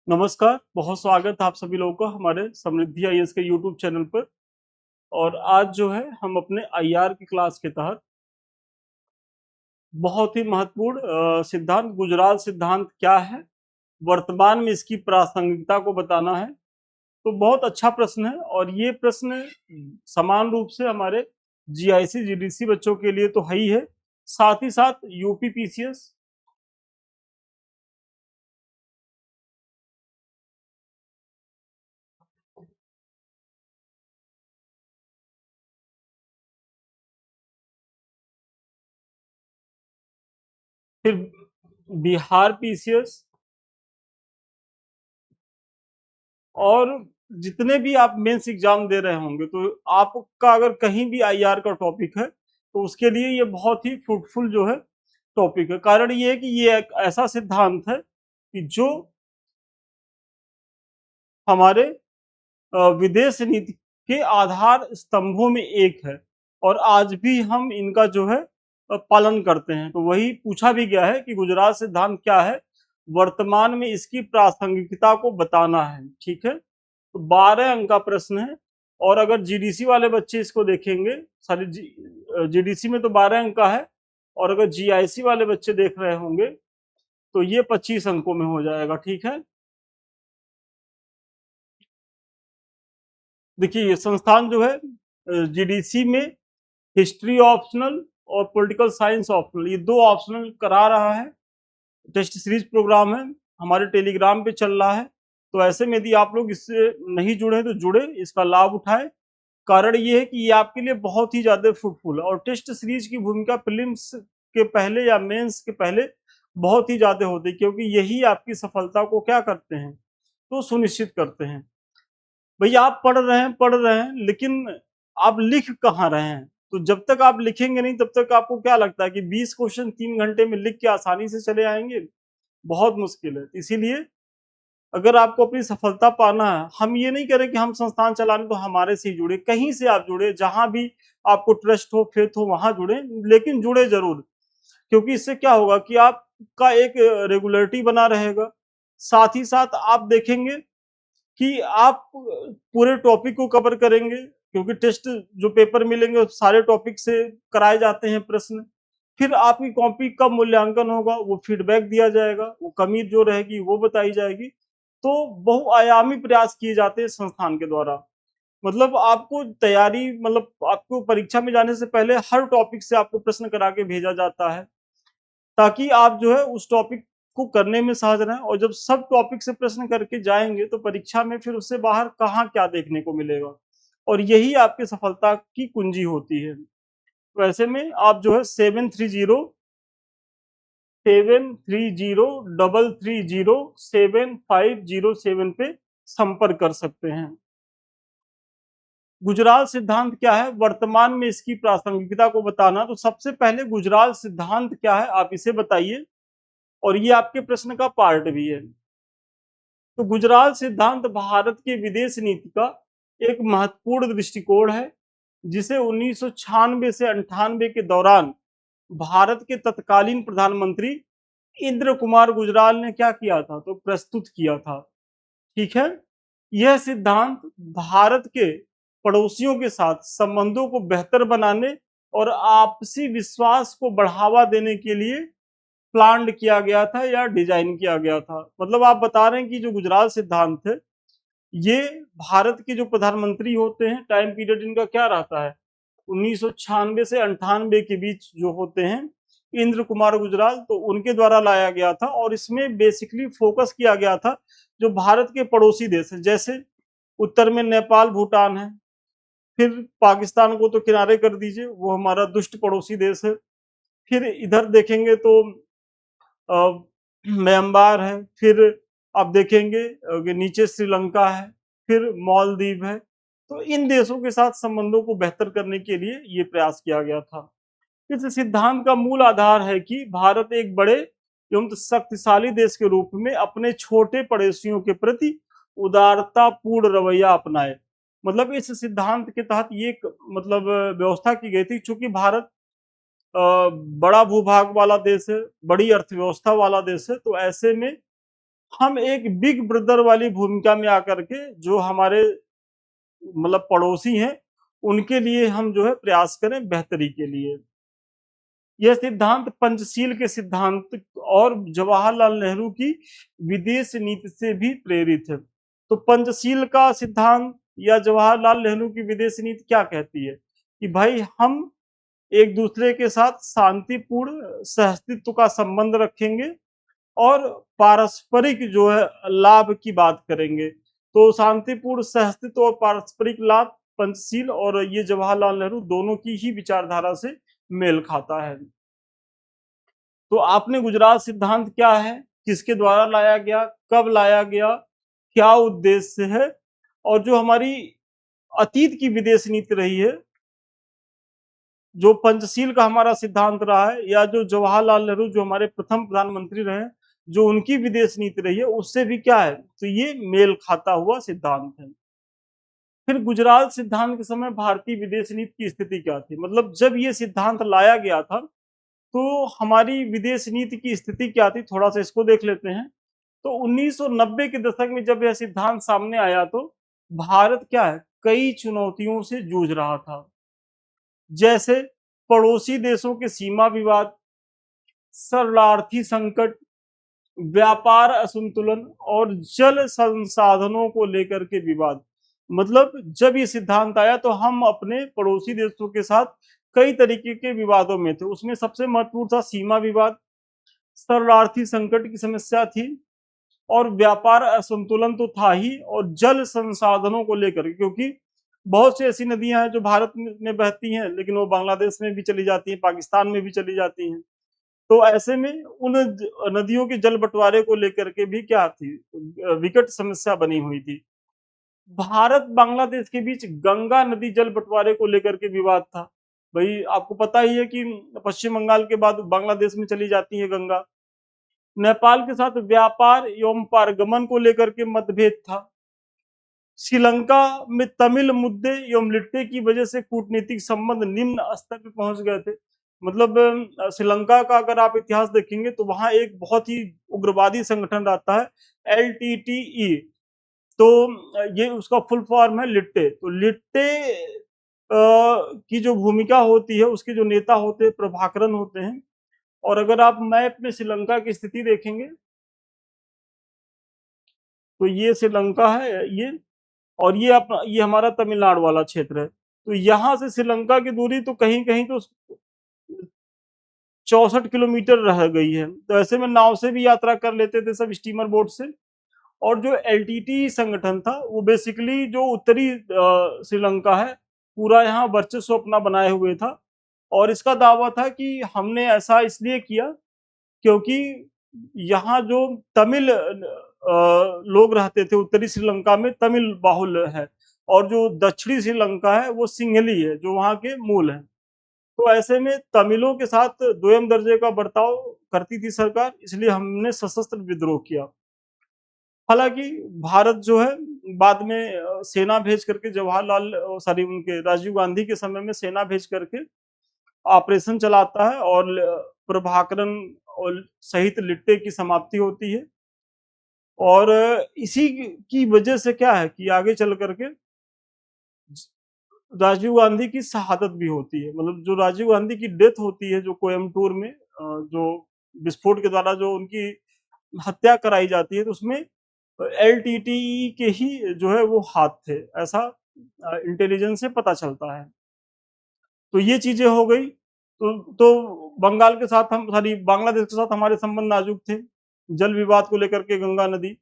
नमस्कार, बहुत स्वागत है आप सभी लोगों का हमारे समृद्धि आईएएस के यूट्यूब चैनल पर। और आज जो है हम अपने आईआर की क्लास के तहत बहुत ही महत्वपूर्ण सिद्धांत गुजराल सिद्धांत क्या है, वर्तमान में इसकी प्रासंगिकता को बताना है। तो बहुत अच्छा प्रश्न है और ये प्रश्न समान रूप से हमारे जीआईसी जीडीसी बच्चों के लिए तो है ही है, साथ ही साथ यूपी पीसीएस फिर बिहार पीसीएस और जितने भी आप मेंस एग्जाम दे रहे होंगे, तो आपका अगर कहीं भी आईआर का टॉपिक है तो उसके लिए ये बहुत ही फ्रूटफुल जो है टॉपिक है। कारण ये है कि ये एक ऐसा सिद्धांत है कि जो हमारे विदेश नीति के आधार स्तंभों में एक है और आज भी हम इनका जो है पालन करते हैं। तो वही पूछा भी गया है कि गुजरात सिद्धांत क्या है, वर्तमान में इसकी प्रासंगिकता को बताना है। ठीक है, तो 12 अंक का प्रश्न है। और अगर जीडीसी वाले बच्चे इसको देखेंगे, सारे जीडीसी में तो 12 अंक का है, और अगर जीआईसी वाले बच्चे देख रहे होंगे तो ये 25 अंकों में हो जाएगा। ठीक है, देखिए ये संस्थान जो है जीडीसी में हिस्ट्री ऑप्शनल और पॉलिटिकल साइंस ऑप्शनल, ये दो ऑप्शनल करा रहा है। टेस्ट सीरीज प्रोग्राम है, हमारे टेलीग्राम पे चल रहा है। तो ऐसे में यदि आप लोग इससे नहीं जुड़े तो जुड़े, इसका लाभ उठाए। कारण ये है कि ये आपके लिए बहुत ही ज्यादा फ्रूटफुल है और टेस्ट सीरीज की भूमिका प्रीलिम्स के पहले या मेंस के पहले बहुत ही ज्यादा होती है, क्योंकि यही आपकी सफलता को क्या करते हैं, तो सुनिश्चित करते हैं। भैया आप पढ़ रहे हैं लेकिन आप लिख कहाँ रहे हैं? तो जब तक आप लिखेंगे नहीं तब तक आपको क्या लगता है कि 20 क्वेश्चन 3 घंटे में लिख के आसानी से चले आएंगे? बहुत मुश्किल है। इसीलिए अगर आपको अपनी सफलता पाना है, हम ये नहीं करें कि हम संस्थान चलाने तो हमारे से ही जुड़े, कहीं से आप जुड़े, जहां भी आपको ट्रस्ट हो, फेथ हो, वहां जुड़े, लेकिन जुड़े जरूर। क्योंकि इससे क्या होगा कि आपका एक रेगुलरिटी बना रहेगा। साथ ही साथ आप देखेंगे कि आप पूरे टॉपिक को कवर करेंगे, क्योंकि टेस्ट जो पेपर मिलेंगे सारे टॉपिक से कराए जाते हैं प्रश्न। फिर आपकी कॉपी का मूल्यांकन होगा, वो फीडबैक दिया जाएगा, वो कमी जो रहेगी वो बताई जाएगी। तो बहुआयामी प्रयास किए जाते हैं संस्थान के द्वारा। मतलब आपको तैयारी, मतलब आपको परीक्षा में जाने से पहले हर टॉपिक से आपको प्रश्न करा के भेजा जाता है, ताकि आप जो है उस टॉपिक को करने में सहज रहें। और जब सब टॉपिक से प्रश्न करके जाएंगे तो परीक्षा में फिर उससे बाहर कहाँ क्या देखने को मिलेगा, और यही आपकी सफलता की कुंजी होती है। तो ऐसे में आप जो है 730730 पे संपर्क कर सकते हैं। गुजराल सिद्धांत क्या है, वर्तमान में इसकी प्रासंगिकता को बताना। तो सबसे पहले गुजराल सिद्धांत क्या है आप इसे बताइए, और ये आपके प्रश्न का पार्ट भी है। तो गुजराल सिद्धांत भारत के विदेश नीति का एक महत्वपूर्ण दृष्टिकोण है, जिसे 1996 से 98 के दौरान भारत के तत्कालीन प्रधानमंत्री इंद्र कुमार गुजराल ने क्या किया था, तो प्रस्तुत किया था। ठीक है, यह सिद्धांत भारत के पड़ोसियों के साथ संबंधों को बेहतर बनाने और आपसी विश्वास को बढ़ावा देने के लिए प्लान्ड किया गया था या डिजाइन किया गया था। मतलब आप बता रहे हैं कि जो गुजराल सिद्धांत है, ये भारत के जो प्रधानमंत्री होते हैं, टाइम पीरियड इनका क्या रहता है, 1996 से 98 के बीच जो होते हैं, इंद्र कुमार गुजराल, तो उनके द्वारा लाया गया था। और इसमें बेसिकली फोकस किया गया था जो भारत के पड़ोसी देश है, जैसे उत्तर में नेपाल भूटान है, फिर पाकिस्तान को तो किनारे कर दीजिए, वो हमारा दुष्ट पड़ोसी देश है। फिर इधर देखेंगे तो म्यांमार है, फिर आप देखेंगे कि नीचे श्रीलंका है, फिर मालदीव है। तो इन देशों के साथ संबंधों को बेहतर करने के लिए ये प्रयास किया गया था। इस सिद्धांत का मूल आधार है कि भारत एक बड़े एवं शक्तिशाली देश के रूप में अपने छोटे पड़ोसियों के प्रति उदारतापूर्ण रवैया अपनाए। मतलब इस सिद्धांत के तहत ये मतलब व्यवस्था की गई थी, चूंकि भारत बड़ा भूभाग वाला देश है, बड़ी अर्थव्यवस्था वाला देश है, तो ऐसे में हम एक बिग ब्रदर वाली भूमिका में आकर के जो हमारे मतलब पड़ोसी हैं, उनके लिए हम जो है प्रयास करें बेहतरी के लिए। यह सिद्धांत पंचशील के सिद्धांत और जवाहरलाल नेहरू की विदेश नीति से भी प्रेरित है। तो पंचशील का सिद्धांत या जवाहरलाल नेहरू की विदेश नीति क्या कहती है कि भाई हम एक दूसरे के साथ शांतिपूर्ण सहअस्तित्व का संबंध रखेंगे और पारस्परिक जो है लाभ की बात करेंगे। तो शांतिपूर्ण सहअस्तित्व और पारस्परिक लाभ पंचशील और ये जवाहरलाल नेहरू दोनों की ही विचारधारा से मेल खाता है। तो आपने गुजरात सिद्धांत क्या है, किसके द्वारा लाया गया, कब लाया गया, क्या उद्देश्य है, और जो हमारी अतीत की विदेश नीति रही है, जो पंचशील का हमारा सिद्धांत रहा है, या जो जवाहरलाल नेहरू जो हमारे प्रथम प्रधानमंत्री रहे, जो उनकी विदेश नीति रही है, उससे भी क्या है, तो ये मेल खाता हुआ सिद्धांत है। फिर गुजरात सिद्धांत के समय भारतीय विदेश नीति की स्थिति क्या थी, मतलब जब ये सिद्धांत लाया गया था तो हमारी विदेश नीति की स्थिति क्या थी, थोड़ा सा इसको देख लेते हैं। तो 1990 के दशक में जब यह सिद्धांत सामने आया तो भारत क्या है, कई चुनौतियों से जूझ रहा था, जैसे पड़ोसी देशों के सीमा विवाद, शरणार्थी संकट, व्यापार असंतुलन और जल संसाधनों को लेकर के विवाद। मतलब जब ये सिद्धांत आया तो हम अपने पड़ोसी देशों के साथ कई तरीके के विवादों में थे। उसमें सबसे महत्वपूर्ण था सीमा विवाद, शरणार्थी संकट की समस्या थी, और व्यापार असंतुलन तो था ही, और जल संसाधनों को लेकर, क्योंकि बहुत सी ऐसी नदियां हैं जो भारत में बहती हैं लेकिन वो बांग्लादेश में भी चली जाती हैं, पाकिस्तान में भी चली जाती हैं। तो ऐसे में उन नदियों के जल बंटवारे को लेकर के भी क्या थी, विकट समस्या बनी हुई थी। भारत बांग्लादेश के बीच गंगा नदी जल बंटवारे को लेकर के विवाद था। भाई आपको पता ही है कि पश्चिम बंगाल के बाद बांग्लादेश में चली जाती है गंगा। नेपाल के साथ व्यापार एवं पारगमन को लेकर के मतभेद था। श्रीलंका में तमिल मुद्दे एवं लिट्टे की वजह से कूटनीतिक संबंध निम्न स्तर पर पहुंच गए थे। मतलब श्रीलंका का अगर आप इतिहास देखेंगे तो वहां एक बहुत ही उग्रवादी संगठन रहता है, LTTE। तो ये उसका फुल फॉर्म है लिट्टे। तो लिट्टे की जो भूमिका होती है, उसके जो नेता होते हैं प्रभाकरन होते हैं। और अगर आप मैप में श्रीलंका की स्थिति देखेंगे तो ये श्रीलंका है ये, और ये हमारा तमिलनाडु वाला क्षेत्र है। तो यहाँ से श्रीलंका की दूरी तो कहीं कहीं तो 64 किलोमीटर रह गई है। तो ऐसे में नाव से भी यात्रा कर लेते थे सब, स्टीमर बोट से। और जो LTTE संगठन था वो बेसिकली जो उत्तरी श्रीलंका है पूरा यहाँ वर्चस्व अपना बनाए हुए था। और इसका दावा था कि हमने ऐसा इसलिए किया क्योंकि यहाँ जो तमिल लोग रहते थे, उत्तरी श्रीलंका में तमिल बाहुल्य है, और जो दक्षिणी श्रीलंका है वो सिंहली है जो वहाँ के मूल है। तो ऐसे में तमिलों के साथ दोयम दर्जे का बर्ताव करती थी सरकार, इसलिए हमने सशस्त्र विद्रोह किया। हालांकि भारत जो है बाद में सेना भेज करके सॉरी उनके राजीव गांधी के समय में सेना भेज करके ऑपरेशन चलाता है, और प्रभाकरन और सहित लिट्टे की समाप्ति होती है। और इसी की वजह से क्या है कि आगे चल करके राजीव गांधी की शहादत भी होती है। मतलब जो राजीव गांधी की डेथ होती है, जो कोयम्बटूर में जो विस्फोट के द्वारा जो उनकी हत्या कराई जाती है, तो उसमें LTTE के ही जो है वो हाथ थे, ऐसा इंटेलिजेंस से पता चलता है। तो ये चीजें हो गई। तो बंगाल के साथ हम सॉरी बांग्लादेश के साथ हमारे संबंध नाजुक थे, जल विवाद को लेकर के, गंगा नदी।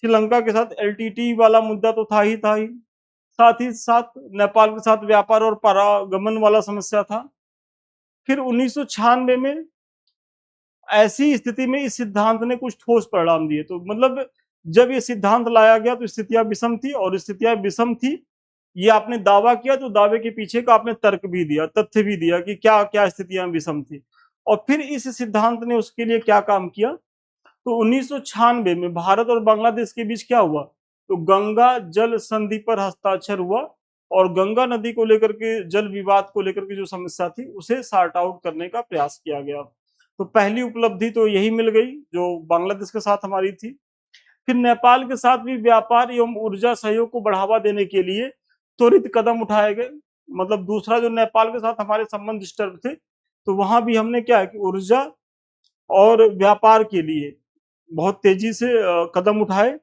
श्रीलंका के साथ LTTE वाला मुद्दा तो था ही साथ ही साथ नेपाल के साथ व्यापार और पारागमन वाला समस्या था। फिर 1996 में ऐसी स्थिति में इस सिद्धांत ने कुछ ठोस परिणाम दिए। तो मतलब जब ये सिद्धांत लाया गया तो स्थितियां विषम थी, और स्थितियां विषम थी, ये आपने दावा किया तो दावे के पीछे का आपने तर्क भी दिया, तथ्य भी दिया कि क्या क्या स्थितियां विषम थी। और फिर इस सिद्धांत ने उसके लिए क्या काम किया। तो 1996 में भारत और बांग्लादेश के बीच क्या हुआ, तो गंगा जल संधि पर हस्ताक्षर हुआ, और गंगा नदी को लेकर के जल विवाद को लेकर के जो समस्या थी उसे सॉर्ट आउट करने का प्रयास किया गया। तो पहली उपलब्धि तो यही मिल गई जो बांग्लादेश के साथ हमारी थी। फिर नेपाल के साथ भी व्यापार एवं ऊर्जा सहयोग को बढ़ावा देने के लिए त्वरित कदम उठाए गए। मतलब दूसरा जो नेपाल के साथ हमारे संबंध डिस्टर्ब थे, तो वहां भी हमने क्या है कि ऊर्जा और व्यापार के लिए बहुत तेजी से कदम उठाए।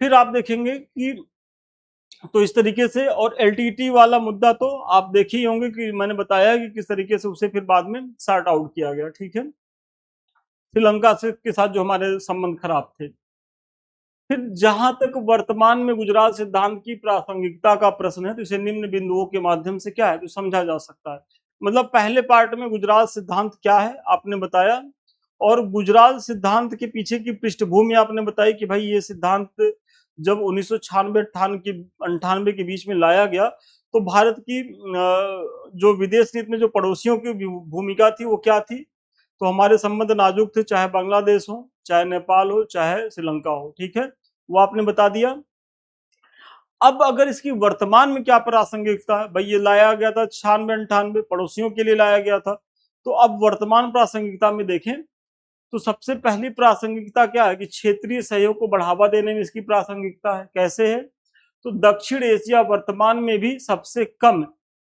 फिर आप देखेंगे कि तो इस तरीके से, और एलटीटी वाला मुद्दा तो आप देखे ही होंगे कि मैंने बताया कि किस तरीके से उसे फिर बाद में सॉर्ट आउट किया गया। ठीक है, श्रीलंका से के साथ जो हमारे संबंध खराब थे। फिर जहां तक वर्तमान में गुजरात सिद्धांत की प्रासंगिकता का प्रश्न है, तो इसे निम्न बिंदुओं के माध्यम से क्या है तो समझा जा सकता है। मतलब पहले पार्ट में गुजरात सिद्धांत क्या है आपने बताया, और गुजरात सिद्धांत के पीछे की पृष्ठभूमि आपने बताई कि भाई ये सिद्धांत जब 1996 98 के बीच में लाया गया, तो भारत की जो विदेश नीति में जो पड़ोसियों की भूमिका थी वो क्या थी, तो हमारे संबंध नाजुक थे, चाहे बांग्लादेश हो, चाहे नेपाल हो, चाहे श्रीलंका हो। ठीक है, वो आपने बता दिया। अब अगर इसकी वर्तमान में क्या प्रासंगिकता है, भाई ये लाया गया था 96 98 पड़ोसियों के लिए लाया गया था, तो अब वर्तमान प्रासंगिकता में देखें तो सबसे पहली प्रासंगिकता क्या है कि क्षेत्रीय सहयोग को बढ़ावा देने में इसकी प्रासंगिकता है। कैसे है, तो दक्षिण एशिया वर्तमान में भी सबसे कम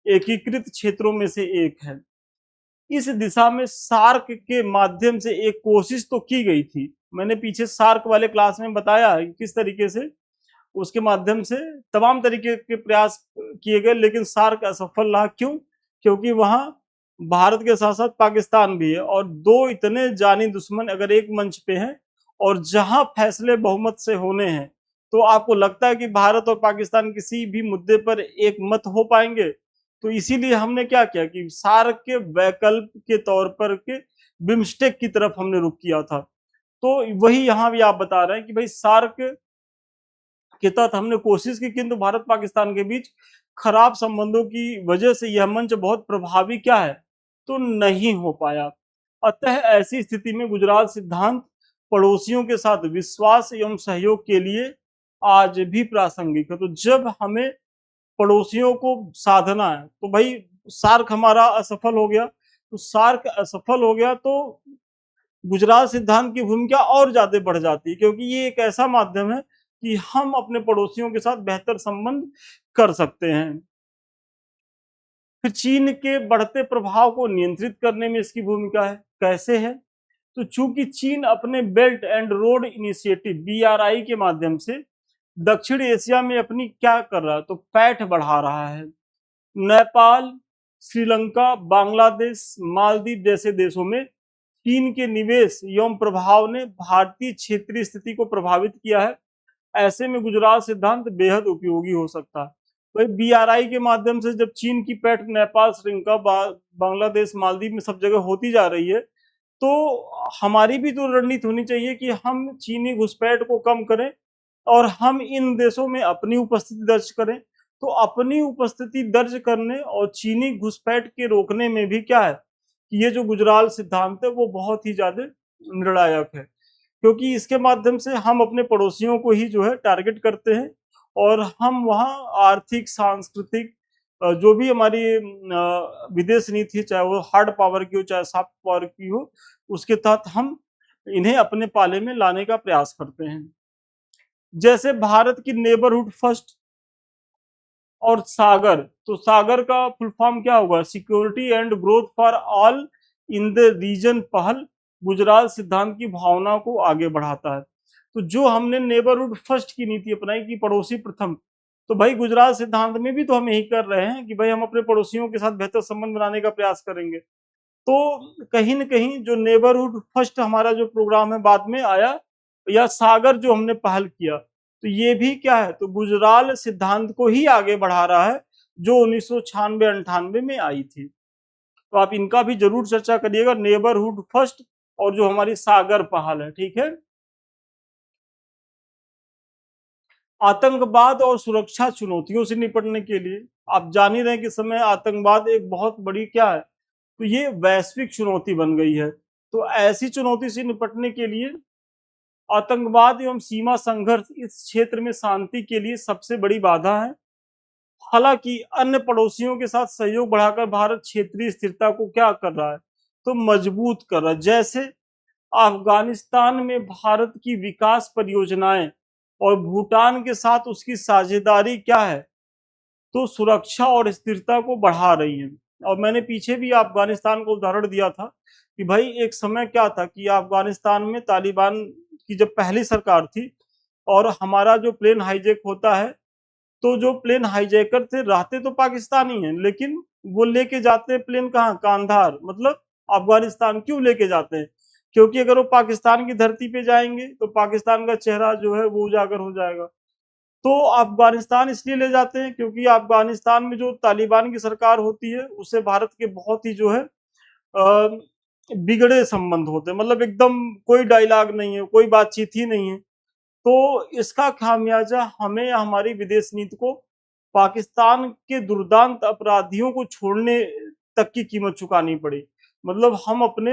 एकीकृत क्षेत्रों में से एक है। इस दिशा में सार्क के माध्यम से एक कोशिश तो की गई थी, मैंने पीछे सार्क वाले क्लास में बताया है कि किस तरीके से उसके माध्यम से तमाम तरीके के प्रयास किए गए, लेकिन सार्क असफल रहा। क्यों? क्योंकि वहां भारत के साथ साथ पाकिस्तान भी है, और दो इतने जानी दुश्मन अगर एक मंच पे हैं और जहां फैसले बहुमत से होने हैं, तो आपको लगता है कि भारत और पाकिस्तान किसी भी मुद्दे पर एक मत हो पाएंगे? तो इसीलिए हमने क्या किया कि सार्क के वैकल्प के तौर पर के बिम्स्टेक की तरफ हमने रुख किया था। तो वही यहाँ भी आप बता रहे हैं कि भाई सार्क के तहत हमने कोशिश की, किंतु भारत पाकिस्तान के बीच खराब संबंधों की वजह से यह मंच बहुत प्रभावी क्या है तो नहीं हो पाया। अतः ऐसी स्थिति में गुजरात सिद्धांत पड़ोसियों के साथ विश्वास एवं सहयोग के लिए आज भी प्रासंगिक है। तो जब हमें पड़ोसियों को साधना है, तो भाई सार्क हमारा असफल हो गया, तो सार्क असफल हो गया तो गुजरात सिद्धांत की भूमिका और ज्यादा बढ़ जाती है, क्योंकि ये एक ऐसा माध्यम है कि हम अपने पड़ोसियों के साथ बेहतर संबंध कर सकते हैं। फिर चीन के बढ़ते प्रभाव को नियंत्रित करने में इसकी भूमिका है। कैसे है, तो चूंकि चीन अपने belt and road initiative BRI के माध्यम से दक्षिण एशिया में अपनी क्या कर रहा है तो पैठ बढ़ा रहा है। नेपाल, श्रीलंका, बांग्लादेश, मालदीव जैसे देशों में चीन के निवेश एवं प्रभाव ने भारतीय क्षेत्रीय स्थिति को प्रभावित किया है। ऐसे में गुजरात सिद्धांत बेहद उपयोगी हो सकता है। तो BRI के माध्यम से जब चीन की पैठ नेपाल, श्रीलंका, बांग्लादेश, मालदीव में सब जगह होती जा रही है, तो हमारी भी तो रणनीति होनी चाहिए कि हम चीनी घुसपैठ को कम करें और हम इन देशों में अपनी उपस्थिति दर्ज करें। तो अपनी उपस्थिति दर्ज करने और चीनी घुसपैठ के रोकने में भी क्या है कि ये जो गुजरात सिद्धांत है वो बहुत ही ज्यादा निर्णायक है, क्योंकि इसके माध्यम से हम अपने पड़ोसियों को ही जो है टारगेट करते हैं, और हम वहाँ आर्थिक, सांस्कृतिक जो भी हमारी विदेश नीति है, चाहे वो हार्ड पावर की हो चाहे सॉफ्ट पावर की हो, उसके तहत हम इन्हें अपने पाले में लाने का प्रयास करते हैं। जैसे भारत की नेबरहुड फर्स्ट और सागर, तो सागर का फुल फॉर्म क्या होगा, security and growth for all in the region पहल गुजरात सिद्धांत की भावना को आगे बढ़ाता है। तो जो हमने नेबरहुड फर्स्ट की नीति अपनाई कि पड़ोसी प्रथम, तो भाई गुजरात सिद्धांत में भी तो हम यही कर रहे हैं कि भाई हम अपने पड़ोसियों के साथ बेहतर संबंध बनाने का प्रयास करेंगे। तो कहीं न कहीं जो नेबरहुड फर्स्ट हमारा जो प्रोग्राम है बाद में आया, या सागर जो हमने पहल किया, तो ये भी क्या है तो गुजराल सिद्धांत को ही आगे बढ़ा रहा है, जो 1996-98 में आई थी। तो आप इनका भी जरूर चर्चा करिएगा, नेबरहुड फर्स्ट और जो हमारी सागर पहल है। ठीक है, आतंकवाद और सुरक्षा चुनौतियों से निपटने के लिए आप जान ही रहे हैं कि समय आतंकवाद एक बहुत बड़ी क्या है तो ये वैश्विक चुनौती बन गई है। तो ऐसी चुनौती से निपटने के लिए आतंकवाद एवं सीमा संघर्ष इस क्षेत्र में शांति के लिए सबसे बड़ी बाधा है। हालांकि अन्य पड़ोसियों के साथ सहयोग बढ़ाकर भारत क्षेत्रीय स्थिरता को क्या कर रहा है, तो मजबूत कर रहा है। जैसे अफगानिस्तान में भारत की विकास परियोजनाएं और भूटान के साथ उसकी साझेदारी क्या है, तो सुरक्षा और स्थिरता को बढ़ा रही है। और मैंने पीछे भी अफगानिस्तान को उदाहरण दिया था कि भाई एक समय क्या था कि अफगानिस्तान में तालिबान की जब पहली सरकार थी और हमारा जो प्लेन हाईजैक होता है, तो जो प्लेन हाईजैकर थे रहते तो पाकिस्तानी हैं, लेकिन वो लेके जाते हैं प्लेन कहाँ, कांधार, मतलब अफगानिस्तान। क्यों लेके जाते हैं? क्योंकि अगर वो पाकिस्तान की धरती पे जाएंगे तो पाकिस्तान का चेहरा जो है वो उजागर हो जाएगा। तो अफगानिस्तान इसलिए ले जाते हैं क्योंकि अफगानिस्तान में जो तालिबान की सरकार होती है उससे भारत के बहुत ही जो है बिगड़े संबंध होते हैं, मतलब एकदम कोई डायलॉग नहीं है, कोई बातचीत ही नहीं है। तो इसका खामियाजा हमें हमारी विदेश नीति को पाकिस्तान के दुर्दांत अपराधियों को छोड़ने तक की कीमत चुकानी पड़ी। मतलब हम अपने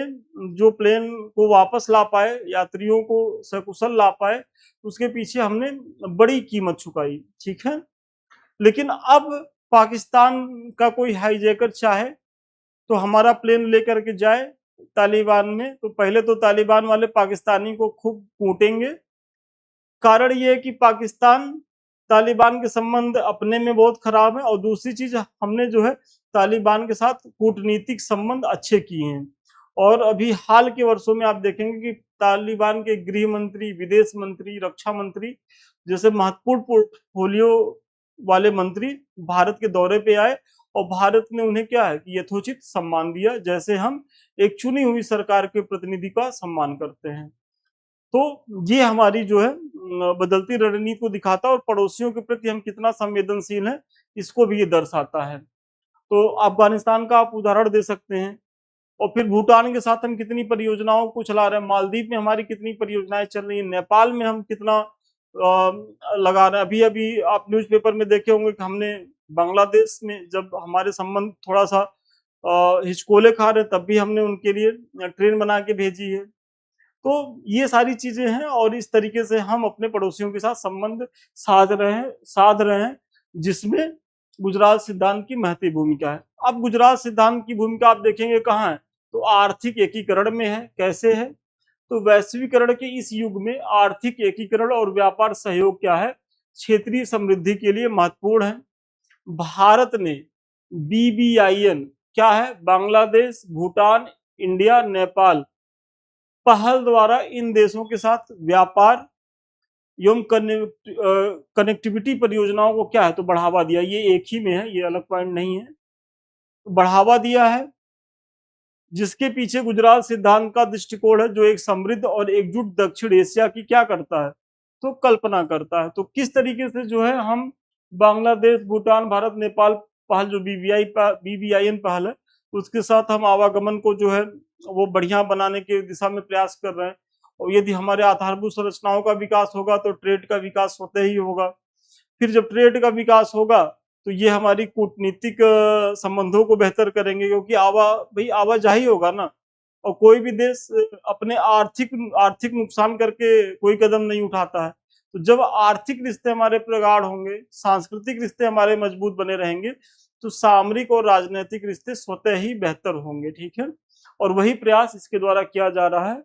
जो प्लेन को वापस ला पाए, यात्रियों को सकुशल ला पाए, उसके पीछे हमने बड़ी कीमत चुकाई, ठीक है। लेकिन अब पाकिस्तान का कोई हाईजैकर चाहे तो हमारा प्लेन लेकर के जाए तालिबान में, तो पहले तो तालिबान वाले पाकिस्तानी को खूब कूटेंगे। कारण ये है कि पाकिस्तान तालिबान के संबंध अपने में बहुत खराब है, और दूसरी चीज हमने जो है तालिबान के साथ कूटनीतिक संबंध अच्छे किए हैं। और अभी हाल के वर्षों में आप देखेंगे कि तालिबान के गृह मंत्री, विदेश मंत्री, रक्षा मंत्री जैसे महत्वपूर्ण पोर्टफोलियो वाले मंत्री भारत के दौरे पे आए, और भारत ने उन्हें क्या है कि यथोचित सम्मान दिया, जैसे हम एक चुनी हुई सरकार के प्रतिनिधि का सम्मान करते हैं। तो ये हमारी जो है बदलती रणनीति को दिखाता है, और पड़ोसियों के प्रति हम कितना संवेदनशील हैं इसको भी ये दर्शाता है। तो अफगानिस्तान का आप उदाहरण दे सकते हैं, और फिर भूटान के साथ हम कितनी परियोजनाओं को चला रहे हैं, मालदीव में हमारी कितनी परियोजनाएं चल रही है, नेपाल में हम कितना लगा रहे हैं। अभी अभी आप न्यूज़पेपर में देखे होंगे कि हमने बांग्लादेश में जब हमारे संबंध थोड़ा सा हिचकोले खा रहे तब भी हमने उनके लिए ट्रेन बना के भेजी है। तो ये सारी चीजें हैं, और इस तरीके से हम अपने पड़ोसियों के साथ संबंध साध रहे हैं, जिसमें गुजरात सिद्धांत की महती भूमिका है। अब गुजरात सिद्धांत की भूमिका आप देखेंगे कहाँ है, तो आर्थिक एकीकरण में है। कैसे है? तो वैश्वीकरण के इस युग में आर्थिक एकीकरण और व्यापार सहयोग क्या है, क्षेत्रीय समृद्धि के लिए महत्वपूर्ण है। भारत ने BBIN क्या है, बांग्लादेश, भूटान, इंडिया, नेपाल पहल द्वारा इन देशों के साथ व्यापार एवं कनेक्टिविटी परियोजनाओं को क्या है, तो बढ़ावा दिया। ये एक ही में है, ये अलग पॉइंट नहीं है। तो बढ़ावा दिया है, जिसके पीछे गुजरात सिद्धांत का दृष्टिकोण है, जो एक समृद्ध और एकजुट दक्षिण एशिया की क्या करता है, तो कल्पना करता है। तो किस तरीके से जो है हम बांग्लादेश, भूटान, भारत, नेपाल पहल जो BBIN पहल है, उसके साथ हम आवागमन को जो है वो बढ़िया बनाने के दिशा में प्रयास कर रहे हैं। और यदि हमारे आधारभूत संरचनाओं का विकास होगा तो ट्रेड का विकास स्वतः ही होगा। फिर जब ट्रेड का विकास होगा तो ये हमारी कूटनीतिक संबंधों को बेहतर करेंगे, क्योंकि भाई आवाजाही होगा ना। और कोई भी देश अपने आर्थिक नुकसान करके कोई कदम नहीं उठाता है। तो जब आर्थिक रिश्ते हमारे प्रगाढ़ होंगे, सांस्कृतिक रिश्ते हमारे मजबूत बने रहेंगे, तो सामरिक और राजनीतिक रिश्ते स्वतः ही बेहतर होंगे, ठीक है। और वही प्रयास इसके द्वारा किया जा रहा है,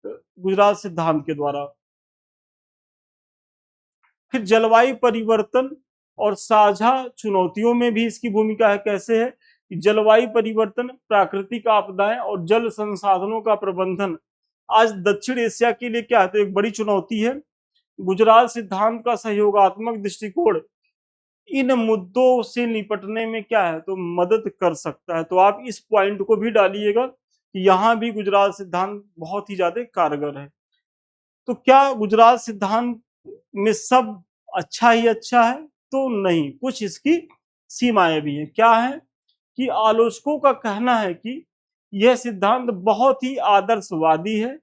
गुजरात सिद्धांत के द्वारा। फिर जलवायु परिवर्तन और साझा चुनौतियों में भी इसकी भूमिका है। कैसे है कि जलवायु परिवर्तन, प्राकृतिक आपदाएं और जल संसाधनों का प्रबंधन आज दक्षिण एशिया के लिए क्या है, तो एक बड़ी चुनौती है। गुजरात सिद्धांत का सहयोगात्मक दृष्टिकोण इन मुद्दों से निपटने में क्या है, तो मदद कर सकता है। तो आप इस पॉइंट को भी डालिएगा कि यहाँ भी गुजरात सिद्धांत बहुत ही ज्यादा कारगर है। तो क्या गुजरात सिद्धांत में सब अच्छा ही अच्छा है, तो नहीं, कुछ इसकी सीमाएं भी हैं। क्या है कि आलोचकों का कहना है कि यह सिद्धांत बहुत ही आदर्शवादी है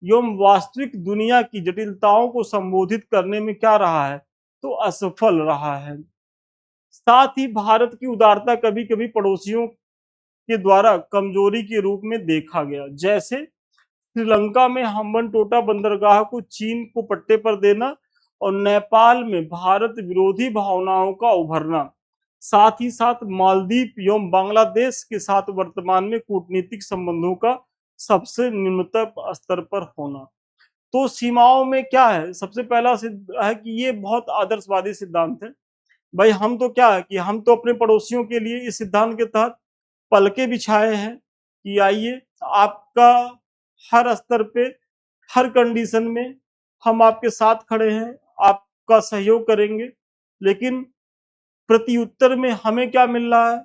एवं वास्तविक दुनिया की जटिलताओं को संबोधित करने में क्या रहा है, तो असफल रहा है। साथ ही भारत की उदारता कभी कभी पड़ोसियों के द्वारा कमजोरी के रूप में देखा गया। जैसे श्रीलंका में हम्बनटोटा बंदरगाह को चीन को पट्टे पर देना, और नेपाल में भारत विरोधी भावनाओं का उभरना। साथ ही साथ मालदीव एवं बांग्लादेश के साथ वर्तमान में कूटनीतिक संबंधों का सबसे निम्नतम स्तर पर होना। तो सीमाओं में क्या है, सबसे पहला सिद्ध है कि ये बहुत आदर्शवादी सिद्धांत है। भाई हम तो क्या है कि हम तो अपने पड़ोसियों के लिए इस सिद्धांत के तहत पलके बिछाए हैं कि आइए आपका हर स्तर पे, हर कंडीशन में हम आपके साथ खड़े हैं, आपका सहयोग करेंगे। लेकिन प्रत्युत्तर में हमें क्या मिल रहा है,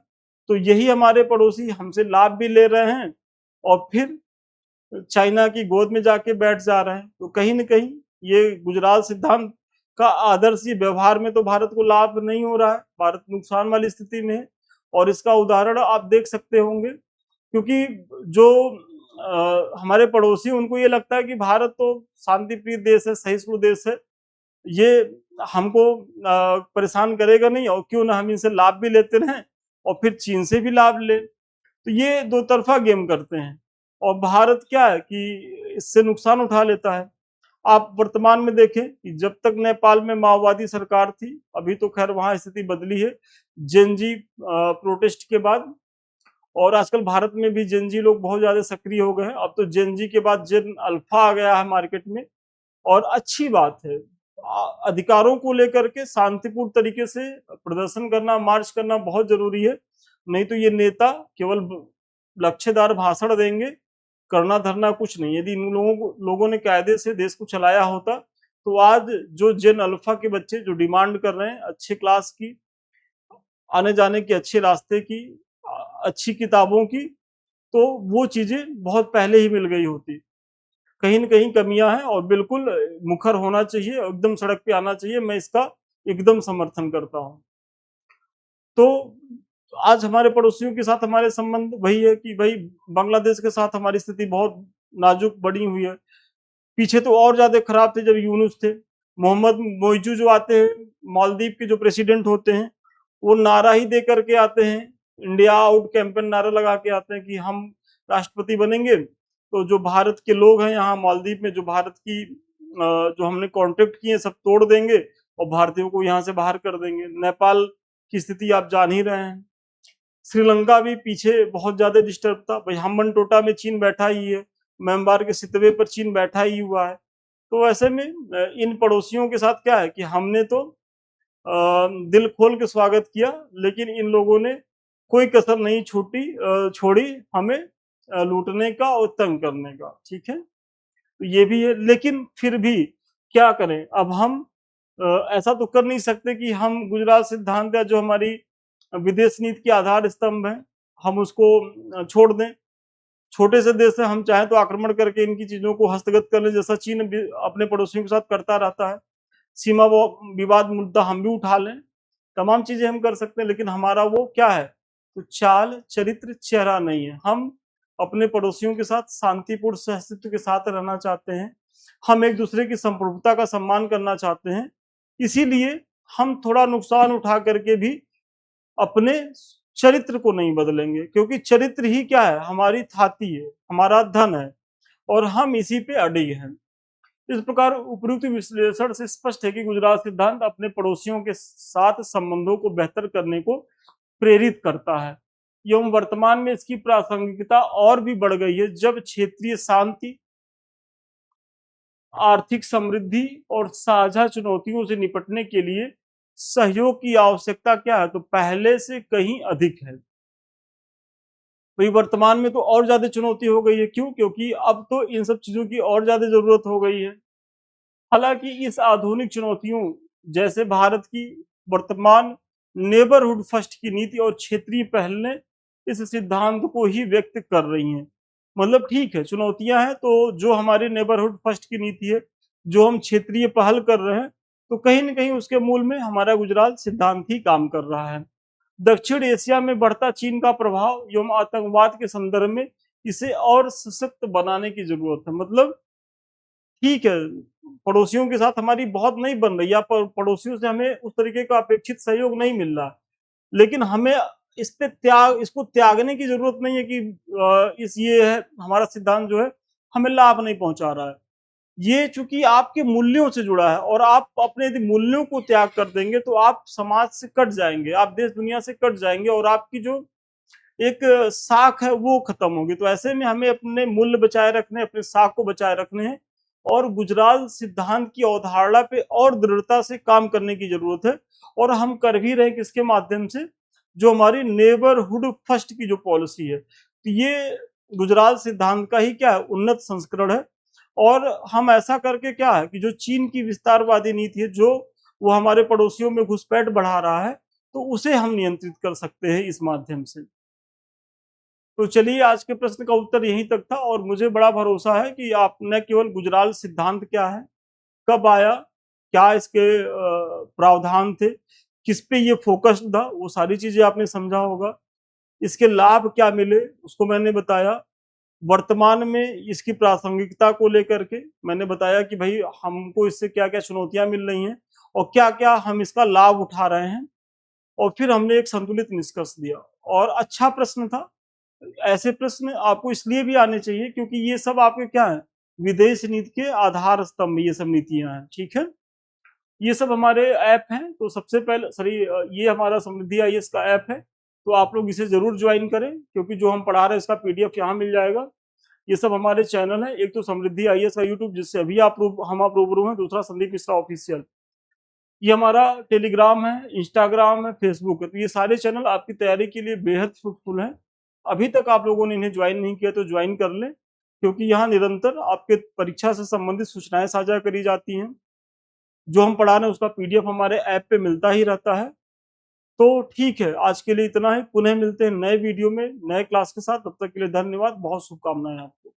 तो यही हमारे पड़ोसी हमसे लाभ भी ले रहे हैं और फिर चाइना की गोद में जाके बैठ जा रहे हैं। तो कहीं न कहीं ये गुजराल सिद्धांत का आदर्श व्यवहार में तो भारत को लाभ नहीं हो रहा है, भारत नुकसान वाली स्थिति में है। और इसका उदाहरण आप देख सकते होंगे, क्योंकि जो हमारे पड़ोसी, उनको ये लगता है कि भारत तो शांतिप्रिय देश है, सहिष्णु देश है, ये हमको परेशान करेगा नहीं, और क्यों ना हम इनसे लाभ भी लेते रहें और फिर चीन से भी लाभ ले। तो ये दो तरफा गेम करते हैं और भारत क्या है कि इससे नुकसान उठा लेता है। आप वर्तमान में देखें कि जब तक नेपाल में माओवादी सरकार थी, अभी तो खैर वहां स्थिति बदली है जेन जी प्रोटेस्ट के बाद, और आजकल भारत में भी जेन जी लोग बहुत ज्यादा सक्रिय हो गए हैं। अब तो जेन जी के बाद जेन अल्फा आ गया है मार्केट में, और अच्छी बात है। अधिकारों को लेकर के शांतिपूर्ण तरीके से प्रदर्शन करना, मार्च करना बहुत जरूरी है। नहीं तो ये नेता केवल लक्ष्यदार भाषण देंगे, करना धरना कुछ नहीं। यदि इन लोगों ने कायदे से देश को चलाया होता, तो आज जो जेन अल्फा के बच्चे जो डिमांड कर रहे हैं अच्छे क्लास की, आने जाने के अच्छे रास्ते की, अच्छी किताबों की, तो वो चीजें बहुत पहले ही मिल गई होती। कहीं न कहीं कमियां हैं और बिल्कुल मुखर होना चाहिए, एकदम सड़क पे आना चाहिए। मैं इसका एकदम समर्थन करता हूँ। तो आज हमारे पड़ोसियों के साथ हमारे संबंध वही है कि भाई बांग्लादेश के साथ हमारी स्थिति बहुत नाजुक बनी हुई है। पीछे तो और ज्यादा खराब थे जब यूनुस थे। मोहम्मद मोइजू जो आते हैं, मालदीव के जो प्रेसिडेंट होते हैं, वो नारा ही दे करके आते हैं, इंडिया आउट कैंपेन नारा लगा के आते हैं कि हम राष्ट्रपति बनेंगे तो जो भारत के लोग हैं यहाँ मालदीव में, जो भारत की जो हमने कॉन्ट्रैक्ट किए सब तोड़ देंगे और भारतीयों को यहाँ से बाहर कर देंगे। नेपाल की स्थिति आप जान ही रहे हैं। श्रीलंका भी पीछे बहुत ज्यादा डिस्टर्ब था। भाई हम्बन टोटा में चीन बैठा ही है, म्यांमार के सितवे पर चीन बैठा ही हुआ है। तो ऐसे में इन पड़ोसियों के साथ क्या है कि हमने तो दिल खोल के स्वागत किया, लेकिन इन लोगों ने कोई कसर नहीं छोड़ी हमें लूटने का और तंग करने का। ठीक है, तो ये भी है। लेकिन फिर भी क्या करें, अब हम ऐसा तो कर नहीं सकते कि हम गुजरात सिद्धांत या जो हमारी विदेश नीति के आधार स्तंभ है, हम उसको छोड़ दें। छोटे से देश से हम चाहें तो आक्रमण करके इनकी चीजों को हस्तगत कर लें, जैसा चीन अपने पड़ोसियों के साथ करता रहता है। सीमा विवाद मुद्दा हम भी उठा लें, तमाम चीजें हम कर सकते हैं। लेकिन हमारा वो क्या है, तो चाल चरित्र चेहरा नहीं है। हम अपने पड़ोसियों के साथ शांतिपूर्ण सहअस्तित्व के साथ रहना चाहते हैं। हम एक दूसरे की संप्रभुता का सम्मान करना चाहते हैं। इसीलिए हम थोड़ा नुकसान उठा करके भी अपने चरित्र को नहीं बदलेंगे, क्योंकि चरित्र ही क्या है, हमारी थाती है, हमारा धन है, और हम इसी पे अड़िग हैं। इस प्रकार उपयुक्त विश्लेषण से स्पष्ट है कि गुजरात सिद्धांत अपने पड़ोसियों के साथ संबंधों को बेहतर करने को प्रेरित करता है एवं वर्तमान में इसकी प्रासंगिकता और भी बढ़ गई है, जब क्षेत्रीय शांति, आर्थिक समृद्धि और साझा चुनौतियों से निपटने के लिए सहयोग की आवश्यकता क्या है, तो पहले से कहीं अधिक है। भाई वर्तमान में तो और ज्यादा चुनौती हो गई है। क्यों? क्योंकि अब तो इन सब चीजों की और ज्यादा जरूरत हो गई है। हालांकि इस आधुनिक चुनौतियों, जैसे भारत की वर्तमान नेबरहुड फर्स्ट की नीति और क्षेत्रीय पहलें इस सिद्धांत को ही व्यक्त कर रही हैं। मतलब ठीक है, चुनौतियां हैं, तो जो हमारी नेबरहुड फर्स्ट की नीति है, जो हम क्षेत्रीय पहल कर रहे हैं, तो कहीं न कहीं उसके मूल में हमारा गुजरात सिद्धांत ही काम कर रहा है। दक्षिण एशिया में बढ़ता चीन का प्रभाव एवं आतंकवाद के संदर्भ में इसे और सशक्त बनाने की जरूरत है। मतलब ठीक है, पड़ोसियों के साथ हमारी बहुत नहीं बन रही, या पड़ोसियों से हमें उस तरीके का अपेक्षित सहयोग नहीं मिल रहा, लेकिन हमें इसको त्यागने की जरूरत नहीं है कि इस ये है हमारा सिद्धांत जो है हमें लाभ नहीं पहुंचा रहा है। ये चूंकि आपके मूल्यों से जुड़ा है और आप अपने यदि मूल्यों को त्याग कर देंगे तो आप समाज से कट जाएंगे, आप देश दुनिया से कट जाएंगे और आपकी जो एक साख है वो खत्म होगी। तो ऐसे में हमें अपने मूल्य बचाए रखने, अपने साख को बचाए रखने हैं और गुजराल सिद्धांत की अवधारणा पे और दृढ़ता से काम करने की जरूरत है। और हम कर भी रहे किसके माध्यम से, जो हमारी नेबरहुड फर्स्ट की जो पॉलिसी है, तो ये गुजराल सिद्धांत का ही क्या है, उन्नत संस्करण है। और हम ऐसा करके क्या है कि जो चीन की विस्तारवादी नीति है, जो वो हमारे पड़ोसियों में घुसपैठ बढ़ा रहा है, तो उसे हम नियंत्रित कर सकते हैं इस माध्यम से। तो चलिए, आज के प्रश्न का उत्तर यहीं तक था और मुझे बड़ा भरोसा है कि आप न केवल गुजराल सिद्धांत क्या है, कब आया, क्या इसके प्रावधान थे, किस पे ये फोकस्ड था, वो सारी चीजें आपने समझा होगा। इसके लाभ क्या मिले उसको मैंने बताया। वर्तमान में इसकी प्रासंगिकता को लेकर के मैंने बताया कि भाई हमको इससे क्या क्या चुनौतियां मिल रही हैं और क्या क्या हम इसका लाभ उठा रहे हैं। और फिर हमने एक संतुलित निष्कर्ष दिया और अच्छा प्रश्न था। ऐसे प्रश्न आपको इसलिए भी आने चाहिए क्योंकि ये सब आपके क्या है, विदेश नीति के आधार स्तंभ ये सब नीतियां हैं। ठीक है, ये सब हमारे ऐप हैं। तो सबसे पहले सॉरी, ये हमारा समृद्धि आईएएस का ऐप है, तो आप लोग इसे जरूर ज्वाइन करें क्योंकि जो हम पढ़ा रहे हैं इसका पीडीएफ यहाँ मिल जाएगा। ये सब हमारे चैनल है, एक तो समृद्धि आईएएस का यूट्यूब जिससे अभी आप रूबरू हैं, दूसरा संदीप मिश्रा ऑफिशियल। ये हमारा टेलीग्राम है, इंस्टाग्राम है, फेसबुक है। तो ये सारे चैनल आपकी तैयारी के लिए बेहद फ्रूटफुल हैं। अभी तक आप लोगों ने इन्हें ज्वाइन नहीं किया तो ज्वाइन कर लें, क्योंकि यहाँ निरंतर आपके परीक्षा से संबंधित सूचनाएं साझा करी जाती हैं। जो हम पढ़ा रहे हैं उसका पीडीएफ हमारे ऐप पे मिलता ही रहता है। तो ठीक है, आज के लिए इतना ही। पुनः मिलते हैं नए वीडियो में नए क्लास के साथ। तब तक के लिए धन्यवाद, बहुत शुभकामनाएं आपको।